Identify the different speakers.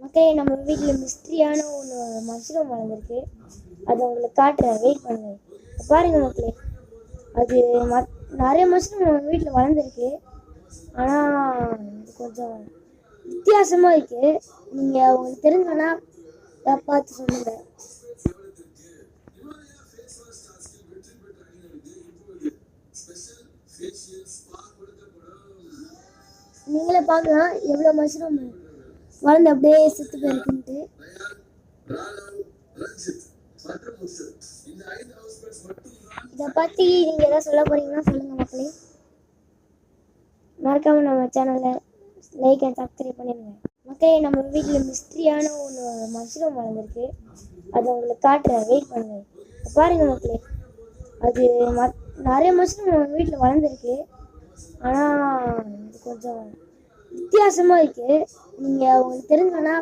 Speaker 1: மக்களே, நம்ம வீட்டில் மிஸ்ட்ரியான ஒன்று மஷ்ரூம் வளர்ந்துருக்கு. அதை உங்களுக்கு காட்டுறேன், வெயிட் பண்ணுங்க. பாருங்கள் மக்களே, அது நிறைய மஷ்ரூம் நம்ம வீட்டில் வளர்ந்துருக்கு. ஆனால் இது கொஞ்சம் வித்தியாசமாக இருக்குது. நீங்கள் உங்களுக்கு தெரிஞ்சோன்னா பார்த்து சொல்லுங்கள். நீங்களே பார்க்கலாம் எவ்வளோ மஷ்ரூம் வளர்ந்து அப்படியே செத்து போயிருக்குன்ட்டு. இதை பற்றி நீங்கள் எதாவது சொல்ல போறீங்கன்னா சொல்லுங்கள் மக்களே. மறக்காம நம்ம சேனலை லைக் அண்ட் சப்ஸ்கிரைப் பண்ணிடுங்க. மக்களே, நம்ம வீட்டில் மிஸ்ட்ரியான ஒன்று மஷ்ரூம் வளர்ந்துருக்கு. அதை உங்களுக்கு காட்டுறேன், வெயிட் பண்ணுங்க. பாருங்கள் மக்களே, அது நிறைய மஷ்ரூம் நம்ம வீட்டில் வளர்ந்துருக்கு. ஆனால் இது கொஞ்சம் வித்தியாசமாக இருக்குது. நீங்கள் உங்களுக்கு தெரிஞ்சோன்னா